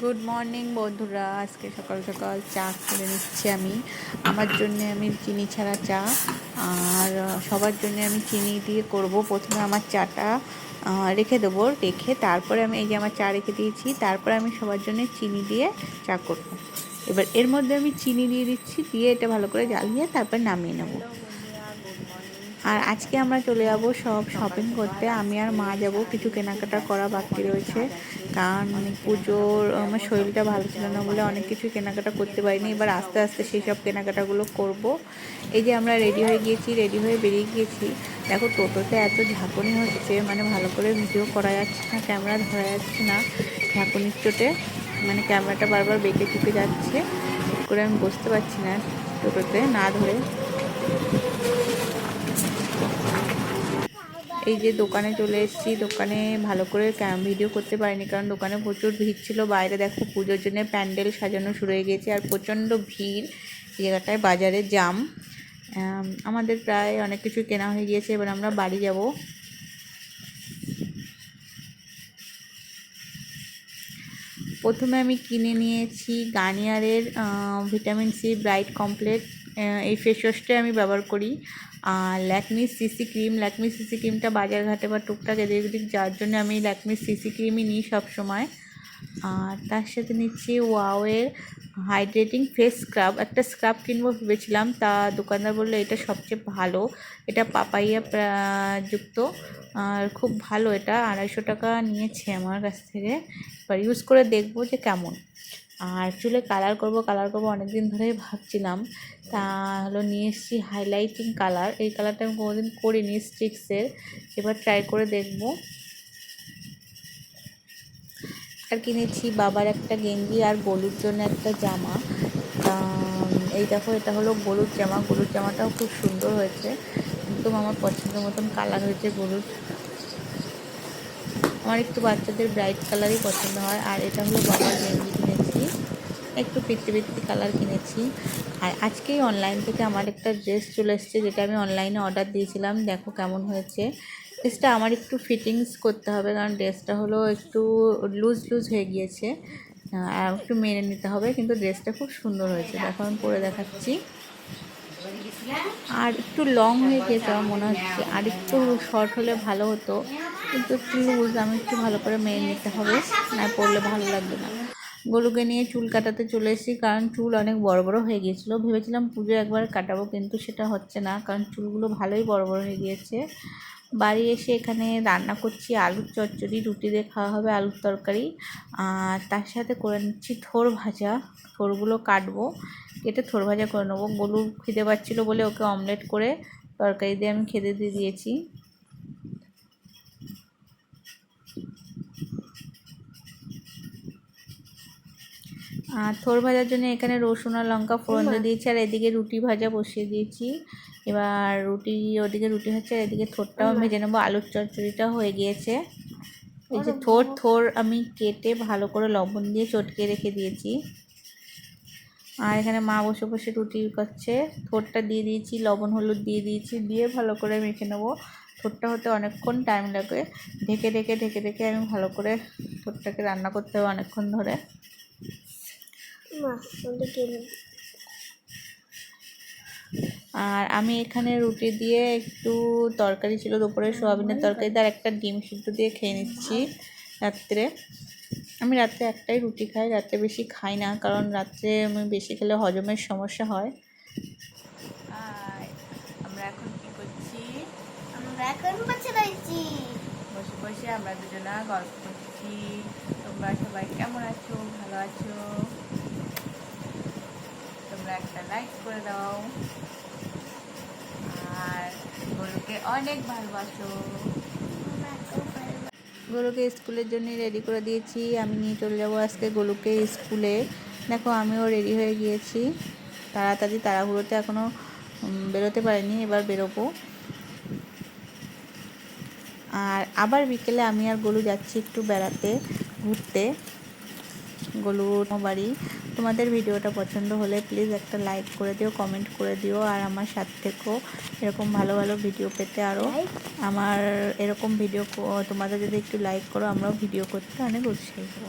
Good morning বন্ধুরা। আজকে সকাল সকাল চা করে নিচ্ছি আমার জন্য। আমি চিনি ছাড়া চা, আর সবার জন্য আমি চিনি দিয়ে করব। প্রথমে আমার চাটা রেখে দেবো, রেখে তারপরে আমি এই যে আমার চা রেখে দিয়েছি, তারপরে আমি সবার জন্য চিনি দিয়ে চা করব। এবার এর মধ্যে আমি চিনি দিয়ে দিচ্ছি, দিয়ে এটা ভালো করে জ্বালিয়ে তারপর নামিয়ে নেব। আর আজকে আমরা চলে যাব সব শপিং করতে। আমি আর মা যাব, কিছু কেনাকাটা করা বাকি রয়েছে, কারণ পুজোর আমার শরীরটা ভালো ছিল না বলে অনেক কিছু কেনাকাটা করতে পারিনি। এবার আস্তে আস্তে সেই সব কেনাকাটাগুলো করব। এই যে আমরা রেডি হয়ে গিয়েছি, রেডি হয়ে বেরিয়ে গিয়েছি। দেখো টোটোতে এত ঝাঁকুনি হচ্ছে, মানে ভালো করে ভিডিও করা যাচ্ছে না, ক্যামেরা ধরা যাচ্ছে না ঝাঁকুনির চোটে। মানে ক্যামেরাটা বারবার বেঁকে চুকে যাচ্ছে, ঠিক করে আমি বসতে পারছি না টোটোতে না ধরে। এই যে দোকানে চলে এসেছি, দোকানে ভালো করে ভিডিও করতে পারিনি, কারণ দোকানে প্রচুর ভিড় ছিল। বাইরে দেখো পুজোর জন্য প্যান্ডেল সাজানো শুরু হয়ে গেছে, আর প্রচণ্ড ভিড় জায়গাটায়, বাজারে জাম। আমাদের প্রায় অনেক কিছু কেনা হয়ে গিয়েছে, এবার আমরা বাড়ি যাব। প্রথমে আমি কিনে নিয়েছি গার্নিয়ারের ভিটামিন সি ব্রাইট কমপ্লেক্স। এই ফেস ওয়াশটাই আমি ব্যবহার করি। আর ল্যাকমির সিসি ক্রিম, ল্যাকমির সিসি ক্রিমটা বাজারঘাটে বা টুকটাক এদিক ওদিক যাওয়ার জন্য আমি ল্যাকমির সিসি ক্রিমই নিই সবসময়। আর তার সাথে নিচ্ছি ওয়াওয়ের হাইড্রেটিং ফেস স্ক্রাব। একটা স্ক্রাব কিনবো ভেবেছিলাম, তা দোকানদার বললো এটা সবচেয়ে ভালো, এটা পাপাইয়া যুক্ত, আর খুব ভালো। এটা 250 টাকা নিয়েছে আমার কাছ থেকে। এবার ইউজ করে দেখবো যে কেমন। আর চুলে কালার করব অনেক দিন ধরেই ভাবছিলাম। তা হলো নিয়ে এসেছি হাইলাইটিং কালার। এই কালারটা আমি কোনোদিন করিনি, স্টিক্সের। এবার ট্রাই করে দেখব। আর কিনেছি বাবার একটা গেঞ্জি আর গলুর জন্য একটা জামা। এই দেখো, এটা হলো গলুর জামা। গলুর জামাটাও খুব সুন্দর হয়েছে, একদম আমার পছন্দের মতন কালার হয়েছে গলুর। আমার একটু বাচ্চাদের ব্রাইট কালারই পছন্দ হয়। আর এটা হলো বাবার গেঞ্জি কিনেছি, একটু পিত্তি পিত্তি কালার কিনেছি। আর আজকেই অনলাইন থেকে আমার একটা ড্রেস চলে এসেছে, যেটা আমি অনলাইনে অর্ডার দিয়েছিলাম। দেখো কেমন হয়েছে। ড্রেসটা আমার একটু ফিটিংস করতে হবে, কারণ ড্রেসটা হলো একটু লুজ লুজ হয়ে গিয়েছে, আর একটু মেনে নিতে হবে। কিন্তু ড্রেসটা খুব সুন্দর হয়েছে, দেখো আমি পরে দেখাচ্ছি। আর একটু লং হয়ে গিয়েছে আমার মনে হচ্ছে, আর একটু শর্ট হলে ভালো হতো, কিন্তু একটু লুজ। আমি একটু ভালো করে মেনে নিতে হবে, না পরলে ভালো লাগবে না। গলুকে নিয়ে চুল কাটাতে চলে এসেছি, কারণ চুল অনেক বড় বড় হয়ে গিয়েছিলো। ভেবেছিলাম পুজো একবার কাটাবো, কিন্তু সেটা হচ্ছে না, কারণ চুলগুলো ভালোই বড় বড় হয়ে গিয়েছে। বাড়ি এসে এখানে রান্না করছি আলুর চচ্চড়ি, রুটি দিয়ে খাওয়া হবে আলুর তরকারি। আর তার সাথে করে নিচ্ছি থোড় ভাজা। থোড়গুলো কাটবো, কেটে থোড় ভাজা করে নেবো। গলু খিদে পাচ্ছিলো বলে ওকে অমলেট করে তরকারি দিয়ে আমি খেতে দিয়ে দিয়েছি। আর থোড় ভাজার জন্য এখানে রসুন আর লঙ্কা ফোড়ন দিয়ে দিয়েছি, আর এদিকে রুটি ভাজা বসিয়ে দিয়েছি। এবার ওদিকে রুটি হচ্ছে, আর এদিকে থোড়টাও ভেজে নেবো। আলুর চচ্চড়িটা হয়ে গিয়েছে। এই যে থোড় আমি কেটে ভালো করে লবণ দিয়ে চটকে রেখে দিয়েছি। আর এখানে মা বসে বসে রুটি করছে। থোড়টা দিয়ে দিয়েছি, লবণ হলুদ দিয়ে দিয়েছি, দিয়ে ভালো করে মেখে নেবো। থোড়টা হতে অনেকক্ষণ টাইম লাগে, ঢেকে ঢেকে আমি ভালো করে থোড়টাকে রান্না করতে হবে অনেকক্ষণ ধরে। আর আমি এখানে রুটি দিয়ে একটু তরকারি ছিল দুপুরে সোয়াবিনের তরকারি, তার একটা ডিম সিদ্ধ দিয়ে খেয়ে নিচ্ছি রাত্রে। আমি রাত্রে একটাই রুটি খাই, রাত্রে বেশি খাই না, কারণ রাত্রে আমি বেশি খেলে হজমের সমস্যা হয়। আমরা এখন কি করছি? আমরা এখন বসে রয়েছি, বসে বসে আমরা দুজনা গল্প করছি। তোমরা সবাই কেমন আছো? ভালো আছো? তোমরা একটা লাইক করে দাও, আর গরুকে অনেক ভালোবাসো। গরুকে স্কুলের জন্য রেডি করে দিয়েছি। আমি নিয়ে চলে যাবো আজকে গরুকে স্কুলে। দেখো আমিও রেডি হয়ে গিয়েছি, তাড়াহুড়োতে এখনও বেরোতে পারিনি, এবার বেরোবো। আর আবার বিকেলে আমি আর গলু যাচ্ছি একটু বেড়াতে, ঘুরতে, গলুর বাড়ি। তোমাদের ভিডিওটা পছন্দ হলে প্লিজ একটা লাইক করে দিও, কমেন্ট করে দিও, আর আমার সাথে থেকেও এরকম ভালো ভালো ভিডিও পেতে। আরও আমার এরকম ভিডিও তোমাদের যদি একটু লাইক করো, আমরাও ভিডিও করতে অনেক উৎসাহী হবো।